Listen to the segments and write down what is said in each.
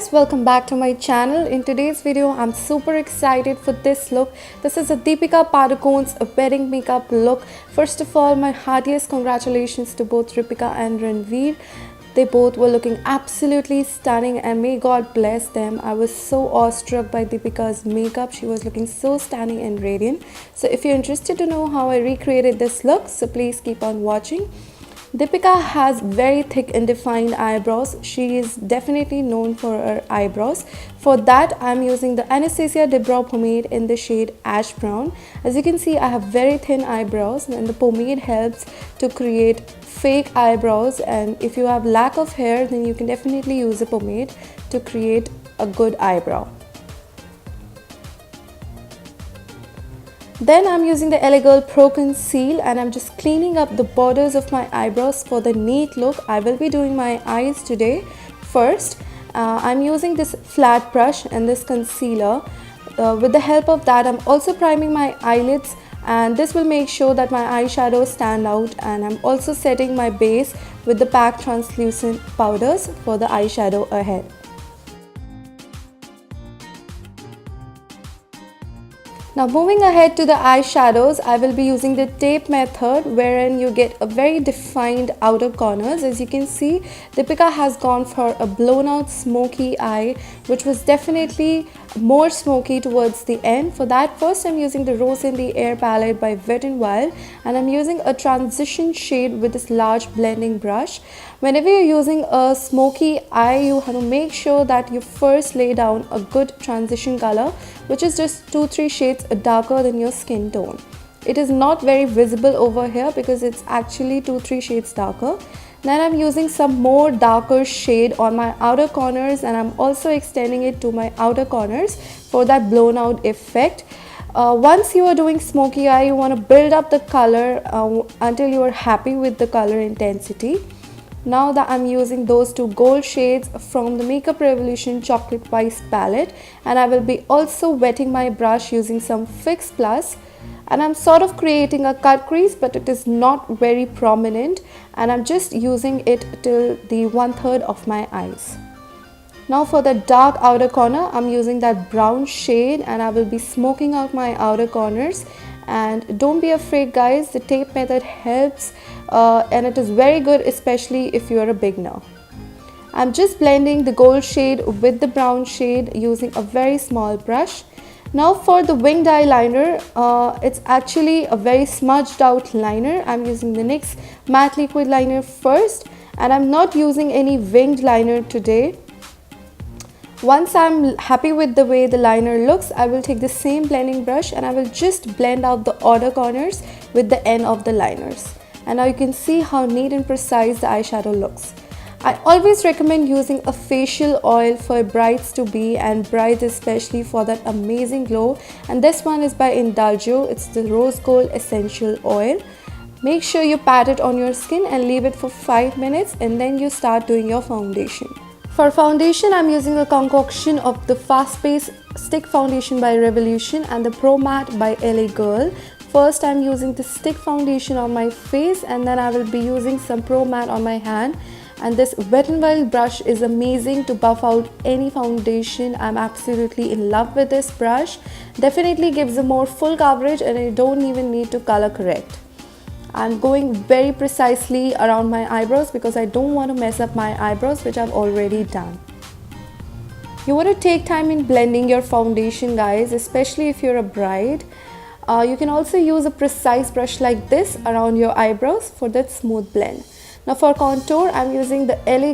guys, welcome back to my channel. In today's video, I'm super excited for this look. This is a Deepika Padukone's wedding makeup look. First of all, my heartiest congratulations to both Deepika and Janhvi. They both were looking absolutely stunning and may God bless them. I was so awestruck by Deepika's makeup. She was looking so stunning and radiant. So if you're interested to know how I recreated this look, so please keep on watching. Deepika has very thick and defined eyebrows. She is definitely known for her eyebrows. For that, I'm using the Anastasia de Brow pomade in the shade Ash Brown. As you can see, I have very thin eyebrows and the pomade helps to create fake eyebrows, and if you have lack of hair, then you can definitely use a pomade to create a good eyebrow. Then I'm using the LA Girl Pro Conceal and I'm just cleaning up the borders of my eyebrows for the neat look. I will be doing my eyes today. First, I'm using this flat brush and this concealer. With the help of that, I'm also priming my eyelids, and this will make sure that my eyeshadows stand out, and I'm also setting my base with the PAC translucent powders for the eyeshadow ahead. Now moving ahead to the eyeshadows, I will be using the tape method wherein you get a very defined outer corners. As you can see, Deepika has gone for a blown out smoky eye, which was definitely more smoky towards the end. For that, first I'm using the Rose in the Air palette by Wet n Wild, and I'm using a transition shade with this large blending brush. Whenever you're using a smoky eye, you have to make sure that you first lay down a good transition color, which is just 2-3 shades darker than your skin tone. It is not very visible over here because it's actually 2-3 shades darker. Then I'm using some more darker shade on my outer corners, and I'm also extending it to my outer corners for that blown out effect. Once you are doing smoky eye, you want to build up the color until you are happy with the color intensity. Now that I'm using those two gold shades from the Makeup Revolution Chocolate Vice palette, and I will be also wetting my brush using some Fix Plus, and I'm sort of creating a cut crease, but it is not very prominent, and I'm just using it till the 1/3 of my eyes. Now for the dark outer corner, I'm using that brown shade and I will be smoking out my outer corners. And don't be afraid guys, the tape method helps and it is very good, especially if you are a beginner. I'm just blending the gold shade with the brown shade using a very small brush. Now for the winged eyeliner, it's actually a very smudged out liner. I'm using the NYKAA matte liquid liner first, and I'm not using any winged liner today. Once I'm happy with the way the liner looks, I will take the same blending brush and I will just blend out the outer corners with the end of the liners. And now you can see how neat and precise the eyeshadow looks. I always recommend using a facial oil for brides to be, and brides especially, for that amazing glow. And this one is by Indulgio. It's the Rose Gold Essential Oil. Make sure you pat it on your skin and leave it for 5 minutes, and then you start doing your foundation. For foundation, I'm using a concoction of the Fast Base Stick Foundation by Revolution and the Pro Matte by LA Girl. First, I'm using the stick foundation on my face, and then I will be using some Pro Matte on my hand. And this Wet n Wild brush is amazing to buff out any foundation. I'm absolutely in love with this brush. Definitely gives a more full coverage and you don't even need to color correct. I'm going very precisely around my eyebrows because I don't want to mess up my eyebrows, which I've already done. You want to take time in blending your foundation guys, especially if you're a bride. You can also use a precise brush like this around your eyebrows for that smooth blend. Now for contour, I'm using the LA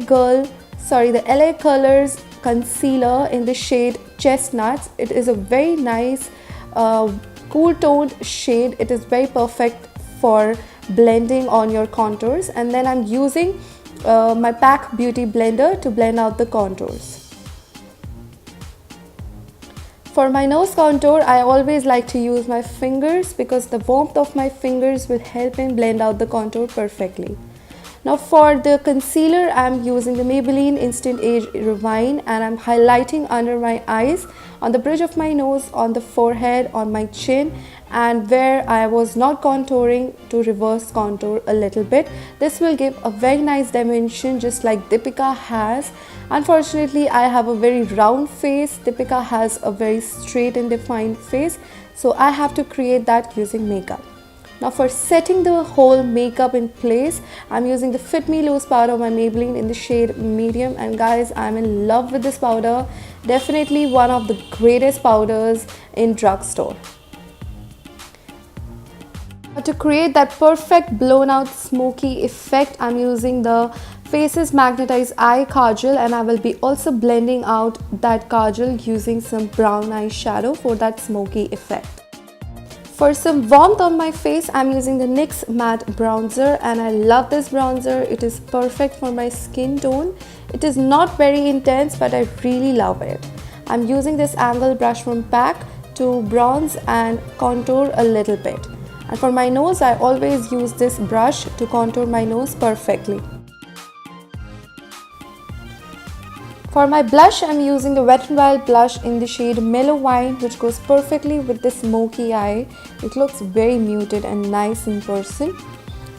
Colors concealer in the shade Chestnuts. It is a very nice cool toned shade. It is very perfect for blending on your contours. And then I'm using my PAC Beauty blender to blend out the contours. For my nose contour, I always like to use my fingers because the warmth of my fingers will help me blend out the contour perfectly. Now for the concealer, I'm using the Maybelline Instant Age Refine, and I'm highlighting under my eyes on the bridge of my nose, on the forehead, on my chin, and where I was not contouring, to reverse contour a little bit. This will give a very nice dimension, just like Deepika has. Unfortunately, I have a very round face. Deepika has a very straight and defined face, so I have to create that using makeup. Now for setting the whole makeup in place, I'm using the Fit Me Loose powder by Maybelline in the shade medium, and guys, I'm in love with this powder. Definitely one of the greatest powders in drugstore. To create that perfect blown out smoky effect, I'm using the Faces Magnetized Eye Kajal, and I will be also blending out that kajal using some brown eyeshadow for that smoky effect. For some warmth on my face, I'm using the NYKAA matte bronzer, and I love this bronzer. It is perfect for my skin tone. It is not very intense, but I really love it. I'm using this angle brush from PAC to bronze and contour a little bit. And for my nose, I always use this brush to contour my nose perfectly. For my blush, I'm using the Wet n Wild blush in the shade Mellow Wine, which goes perfectly with the smoky eye. It looks very muted and nice in person.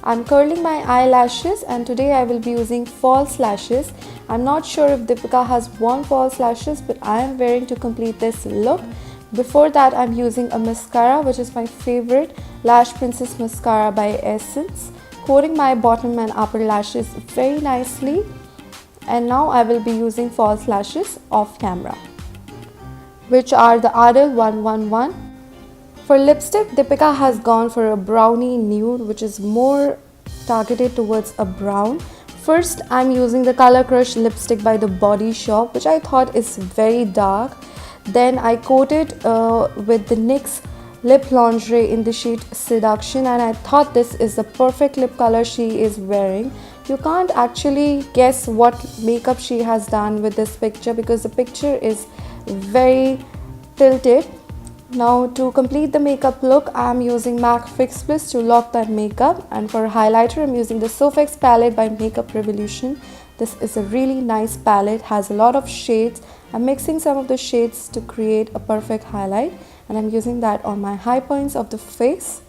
I'm curling my eyelashes, and today I will be using false lashes. I'm not sure if Deepika has worn false lashes, but I am wearing to complete this look. Before that, I'm using a mascara, which is my favorite, Lash Princess mascara by Essence, coating my bottom and upper lashes very nicely. And now I will be using false lashes off camera, which are the Ardell 111. For lipstick, Deepika has gone for a brownie nude, which is more targeted towards a brown. First, I'm using the Color Crush lipstick by The Body Shop, which I thought is very dark. Then I coated with the NYX Lip Lingerie in the shade Seduction, and I thought this is the perfect lip color she is wearing. You can't actually guess what makeup she has done with this picture because the picture is very tilted. Now to complete the makeup look, I am using MAC Fix Plus to lock that makeup, and for highlighter I'm using the Sofx palette by Makeup Revolution. This is a really nice palette, has a lot of shades. I'm mixing some of the shades to create a perfect highlight, and I'm using that on my high points of the face.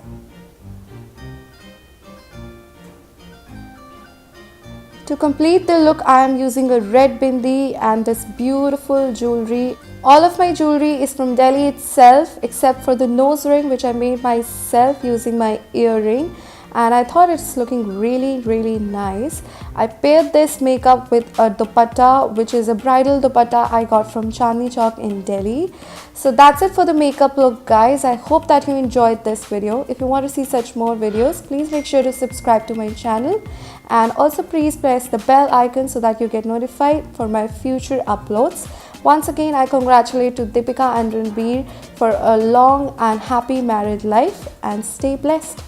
To complete the look, I am using a red bindi and this beautiful jewelry. All of my jewelry is from Delhi itself, except for the nose ring, which I made myself using my earring, and I thought it's looking really nice. I paired this makeup with a dupatta, which is a bridal dupatta I got from Chandni Chowk in Delhi. So that's it for the makeup look, guys. I hope that you enjoyed this video. If you want to see such more videos, please make sure to subscribe to my channel, and also please press the bell icon so that you get notified for my future uploads. Once again, I congratulate to Deepika and Ranbir for a long and happy married life, and stay blessed.